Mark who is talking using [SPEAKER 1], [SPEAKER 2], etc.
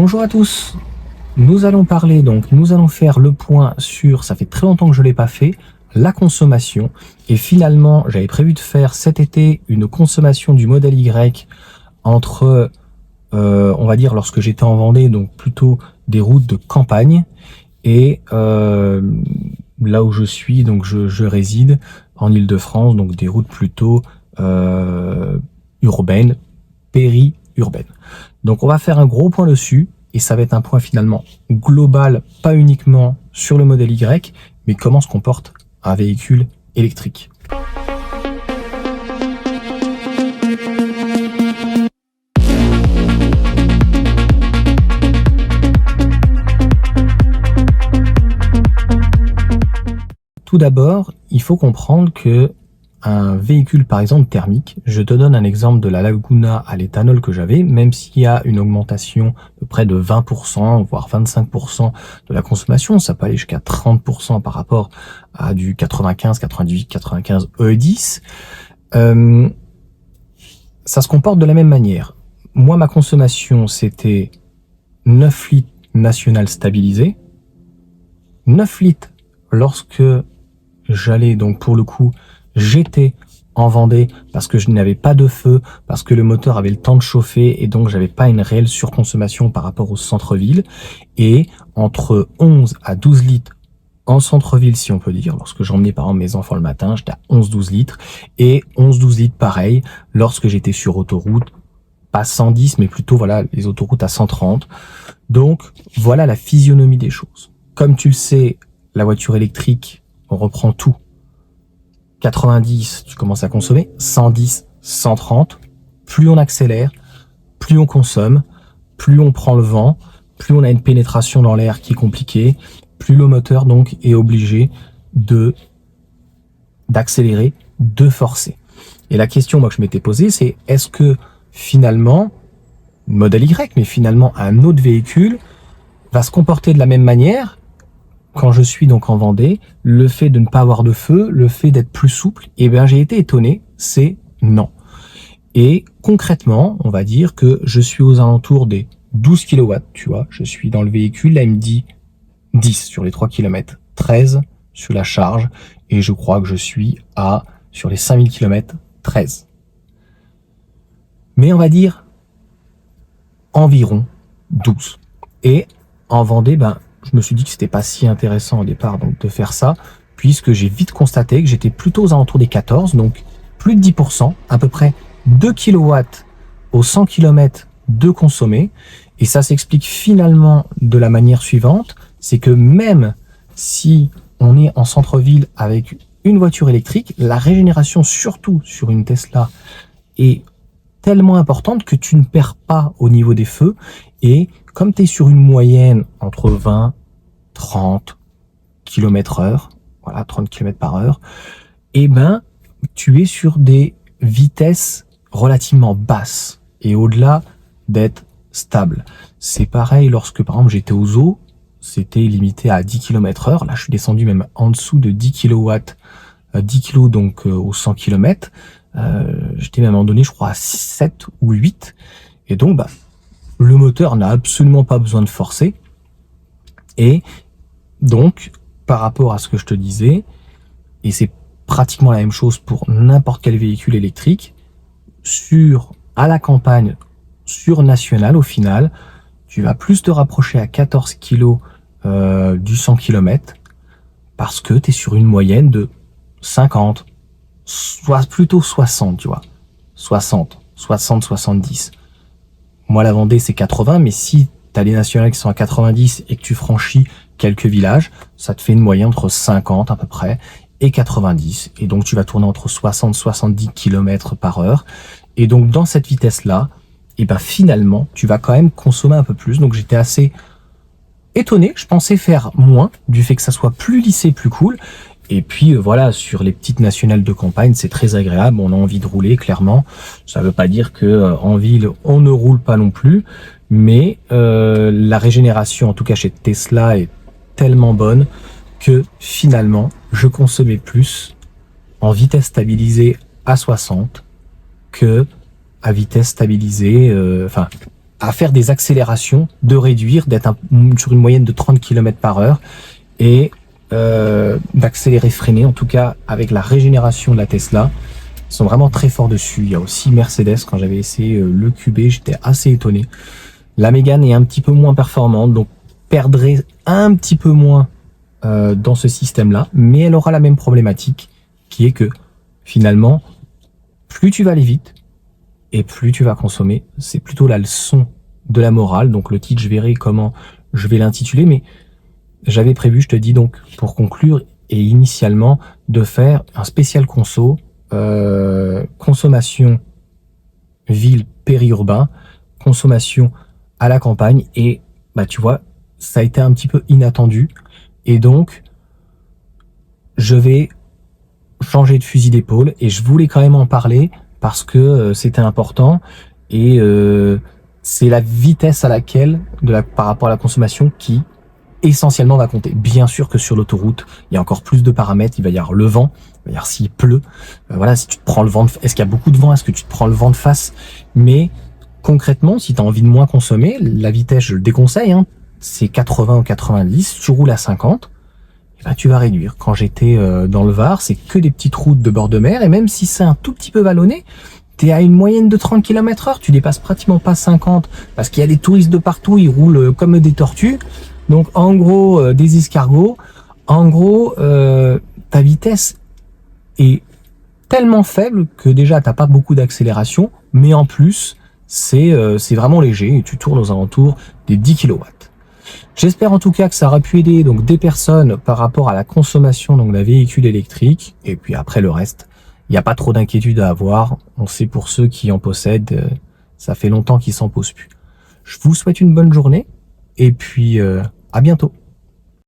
[SPEAKER 1] Bonjour à tous, nous allons faire le point sur, ça fait très longtemps que je ne l'ai pas fait, la consommation. Et finalement, j'avais prévu de faire cet été une consommation du modèle Y entre, on va dire, lorsque j'étais en Vendée, donc plutôt des routes de campagne, et là où je suis, donc je réside en Île-de-France, donc des routes plutôt urbaines, périurbaines. Donc on va faire un gros point dessus, et ça va être un point finalement global, pas uniquement sur le modèle Y, mais comment se comporte un véhicule électrique. Tout d'abord, il faut comprendre que un véhicule, par exemple thermique, je te donne un exemple de la Laguna à l'éthanol que j'avais, même s'il y a une augmentation de près de 20%, voire 25% de la consommation, ça peut aller jusqu'à 30% par rapport à du 95, 98, 95 E10, ça se comporte de la même manière. Moi, ma consommation, c'était 9 litres national stabilisé, 9 litres lorsque j'allais, donc pour le coup, j'étais en Vendée parce que je n'avais pas de feu, parce que le moteur avait le temps de chauffer et donc j'avais pas une réelle surconsommation par rapport au centre-ville. Et entre 11 à 12 litres en centre-ville, si on peut dire, lorsque j'emmenais par exemple mes enfants le matin, j'étais à 11-12 litres. Et 11-12 litres pareil, lorsque j'étais sur autoroute, pas 110, mais plutôt voilà les autoroutes à 130. Donc voilà la physionomie des choses. Comme tu le sais, la voiture électrique, on reprend tout. 90, tu commences à consommer, 110, 130, plus on accélère, plus on consomme, plus on prend le vent, plus on a une pénétration dans l'air qui est compliquée, plus le moteur donc est obligé d'accélérer, de forcer. Et la question moi que je m'étais posée, c'est est-ce que finalement, modèle Y, mais finalement un autre véhicule va se comporter de la même manière quand je suis donc en Vendée, le fait de ne pas avoir de feu, le fait d'être plus souple, eh bien j'ai été étonné, c'est non. Et concrètement, on va dire que je suis aux alentours des 12 kW, tu vois, je suis dans le véhicule, là il me dit 10 sur les 3 km, 13 sur la charge, et je crois que je suis sur les 5000 km, 13. Mais on va dire environ 12. Et en Vendée, je me suis dit que c'était pas si intéressant au départ donc de faire ça, puisque j'ai vite constaté que j'étais plutôt aux alentours des 14, donc plus de 10%, à peu près 2 kW aux 100 km de consommé. Et ça s'explique finalement de la manière suivante, c'est que même si on est en centre-ville avec une voiture électrique, la régénération, surtout sur une Tesla, est tellement importante que tu ne perds pas au niveau des feux. Et comme tu es sur une moyenne entre 20, 30 km/h, voilà, 30 km/h, eh tu es sur des vitesses relativement basses et au-delà d'être stable. C'est pareil lorsque, par exemple, j'étais aux zoo, c'était limité à 10 km/h. Là, je suis descendu même en dessous de 10 kW, 10 kg donc aux 100 km. J'étais même à un moment donné, je crois, à 7 ou 8. Et donc, le moteur n'a absolument pas besoin de forcer. Et donc, par rapport à ce que je te disais, et c'est pratiquement la même chose pour n'importe quel véhicule électrique, à la campagne, sur national, au final, tu vas plus te rapprocher à 14 kg du 100 km parce que tu es sur une moyenne de 50, soit plutôt 60, tu vois. 60, 70. Moi, la Vendée, c'est 80, mais si tu as les nationales qui sont à 90 et que tu franchis quelques villages, ça te fait une moyenne entre 50 à peu près et 90. Et donc, tu vas tourner entre 60 et 70 km/h. Et donc, dans cette vitesse-là, finalement, tu vas quand même consommer un peu plus. Donc, j'étais assez étonné. Je pensais faire moins du fait que ça soit plus lissé, plus cool. Et puis voilà, sur les petites nationales de campagne, c'est très agréable, on a envie de rouler, clairement. Ça veut pas dire que en ville, on ne roule pas non plus, mais la régénération, en tout cas chez Tesla, est tellement bonne que finalement, je consommais plus en vitesse stabilisée à 60 que à vitesse stabilisée, à faire des accélérations, de réduire, d'être sur une moyenne de 30 km/h et d'accélérer, freiner. En tout cas, avec la régénération de la Tesla, ils sont vraiment très forts dessus. Il y a aussi Mercedes. Quand j'avais essayé le QB, j'étais assez étonné. La Mégane est un petit peu moins performante, donc perdrait un petit peu moins dans ce système-là, mais elle aura la même problématique, qui est que finalement, plus tu vas aller vite, et plus tu vas consommer. C'est plutôt la leçon de la morale. Donc le titre, je verrai comment je vais l'intituler, mais j'avais prévu, je te dis donc, pour conclure, et initialement, de faire un spécial consommation ville périurbain, consommation à la campagne, et bah tu vois, ça a été un petit peu inattendu, et donc je vais changer de fusil d'épaule, et je voulais quand même en parler parce que c'était important, et c'est la vitesse à laquelle, par rapport à la consommation, qui essentiellement va compter. Bien sûr que sur l'autoroute, il y a encore plus de paramètres. Il va y avoir le vent, il va y avoir s'il pleut, voilà, si tu te prends le vent, est-ce qu'il y a beaucoup de vent, est-ce que tu te prends le vent de face. Mais concrètement, si tu as envie de moins consommer, la vitesse, je le déconseille, hein, c'est 80 ou 90, tu roules à 50, et ben tu vas réduire. Quand j'étais dans le Var, c'est que des petites routes de bord de mer, et même si c'est un tout petit peu vallonné, t'es à une moyenne de 30 km/h, tu dépasses pratiquement pas 50, parce qu'il y a des touristes de partout, ils roulent comme des tortues. Donc en gros, des escargots, en gros, ta vitesse est tellement faible que déjà t'as pas beaucoup d'accélération, mais en plus c'est vraiment léger et tu tournes aux alentours des 10 kW. J'espère en tout cas que ça aura pu aider donc des personnes par rapport à la consommation donc d'un véhicule électrique, et puis après le reste, il n'y a pas trop d'inquiétude à avoir. On sait pour ceux qui en possèdent, ça fait longtemps qu'ils s'en posent plus. Je vous souhaite une bonne journée et puis à bientôt.